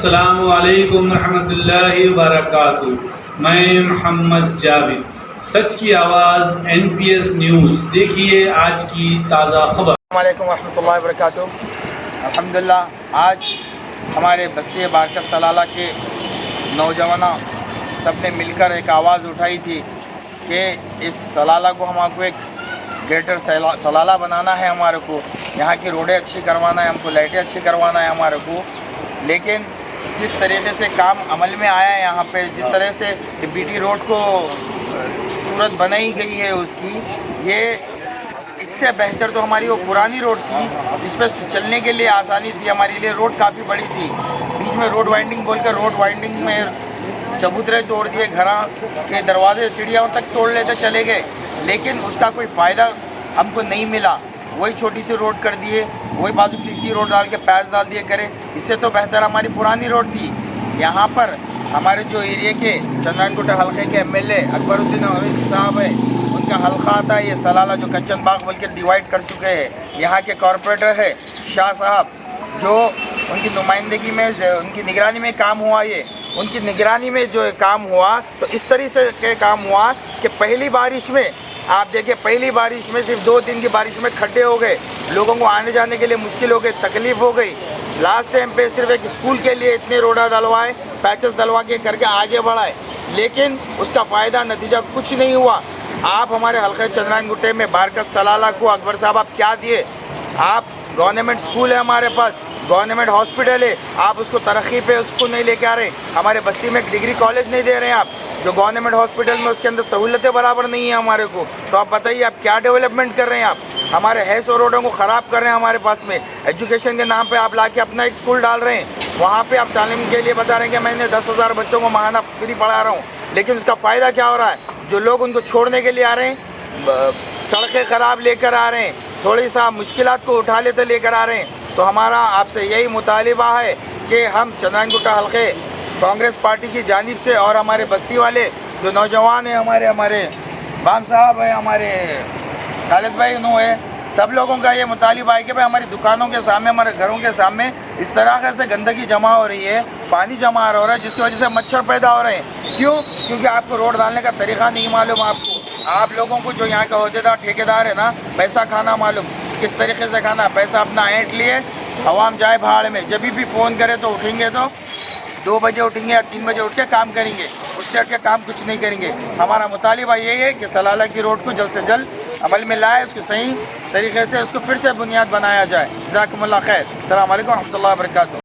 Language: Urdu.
السلام علیکم ورحمۃ اللہ وبرکاتہ۔ میں محمد جاوید، سچ کی آواز NPS نیوز۔ دیکھیے آج کی تازہ خبر۔ السلام علیکم ورحمۃ اللہ وبرکاتہ۔ الحمدللہ آج ہمارے بستی بارکت سلالہ کے نوجوانوں سب نے مل کر ایک آواز اٹھائی تھی کہ اس سلالہ کو ہم کو ایک گریٹر سلالہ بنانا ہے، ہمارے کو یہاں کی روڈیں اچھی کروانا ہے، ہم کو لائٹیں اچھی کروانا ہے ہمارے کو۔ لیکن جس طریقے سے کام عمل میں آیا ہے یہاں پہ، جس طرح سے BT روڈ کو صورت بنائی گئی ہے اس کی، یہ اس سے بہتر تو ہماری وہ پرانی روڈ تھی جس پہ چلنے کے لیے آسانی تھی ہمارے لیے۔ روڈ کافی بڑی تھی، بیچ میں روڈ وائنڈنگ بول کر روڈ وائنڈنگ میں چبوترے توڑ دیے، گھراں کے دروازے سیڑھیاں تک توڑ لیتے چلے گئے، لیکن اس کا کوئی فائدہ ہم کو نہیں ملا۔ وہی چھوٹی سی روڈ کر دیے، وہی بازو CC روڈ ڈال کے پیچ ڈال دیے کرے، اس سے تو بہتر ہماری پرانی روڈ تھی۔ یہاں پر ہمارے جو ایریے کے چندرائن کوٹہ حلقے کے MLA اکبر الدین اویسی صاحب ہے، ان کا حلقہ آتا ہے یہ سلالہ جو کچن باغ بول کے ڈیوائڈ کر چکے ہیں۔ یہاں کے کارپوریٹر ہے شاہ صاحب، جو ان کی نمائندگی میں ان کی نگرانی میں کام ہوا، یہ ان کی نگرانی میں جو کام ہوا تو اس طریقے سے کام ہوا کہ پہلی بارش میں آپ دیکھیں، پہلی بارش میں صرف 2 دن کی بارش میں کھڈے ہو گئے، لوگوں کو آنے جانے کے لیے مشکل ہو گئی، تکلیف ہو گئی۔ لاسٹ ٹائم پہ صرف ایک اسکول کے لیے اتنے روڈا ڈلوائے، پیچز ڈلوا کے کر کے آگے بڑھائے، لیکن اس کا فائدہ نتیجہ کچھ نہیں ہوا۔ آپ ہمارے حلقہ چندرائن گٹے میں بارکت سلالہ کو اکبر صاحب آپ کیا دیے؟ آپ گورنمنٹ اسکول ہے ہمارے پاس، گورنمنٹ ہاسپٹل ہے، آپ اس کو ترقی پہ اس کو نہیں لے کے آ رہے۔ ہمارے بستی میں ایک ڈگری کالج نہیں دے رہے ہیں آپ، جو گورنمنٹ ہاسپٹل میں اس کے اندر سہولتیں برابر نہیں ہیں ہمارے کو، تو آپ بتائیے آپ کیا ڈیولپمنٹ کر رہے ہیں؟ آپ ہمارے حیث و روڈوں کو خراب کر رہے ہیں ہمارے پاس میں۔ ایجوکیشن کے نام پہ آپ لا کے اپنا ایک اسکول ڈال رہے ہیں، وہاں پہ آپ تعلیم کے لیے بتا رہے ہیں کہ میں نے 10,000 بچوں کو ماہانہ فری پڑھا رہا ہوں، لیکن اس کا فائدہ کیا ہو رہا ہے؟ جو لوگ ان کو چھوڑنے کے لیے آ رہے ہیں، سڑکیں خراب لے کر آ رہے ہیں، تھوڑی سا مشکلات کو اٹھا لیتے لے کر آ رہے ہیں۔ تو ہمارا آپ سے یہی مطالبہ ہے کہ ہم چندرائن کوٹہ حلقے کانگریس پارٹی کی جانب سے اور ہمارے بستی والے جو نوجوان ہیں، ہمارے بام صاحب ہیں، ہمارے خالد بھائی نو ہے، سب لوگوں کا یہ مطالبہ ہے کہ بھائی ہماری دکانوں کے سامنے، ہمارے گھروں کے سامنے اس طرح سے گندگی جمع ہو رہی ہے، پانی جمع ہو رہا ہے، جس کی وجہ سے مچھر پیدا ہو رہے ہیں۔ کیونکہ آپ کو روڈ ڈالنے کا طریقہ نہیں معلوم، آپ لوگوں کو جو یہاں کا عہدیدار ٹھیکیدار ہے نا، پیسہ کھانا معلوم، کس طریقے سے کھانا، پیسہ اپنا اینٹ لیے عوام جائے بھاڑ میں، جب بھی فون کرے تو اٹھیں گے تو 2 بجے اٹھیں گے یا 3 بجے اٹھ کے کام کریں گے، اس سے ہٹ کے کام کچھ نہیں کریں گے۔ ہمارا مطالبہ یہی ہے کہ سلالہ کی روڈ کو جلد سے جلد عمل میں لائے، اس کو صحیح طریقے سے اس کو پھر سے بنیاد بنایا جائے۔ جزاکم اللہ خیر۔ السلام علیکم ورحمۃ اللہ وبرکاتہ۔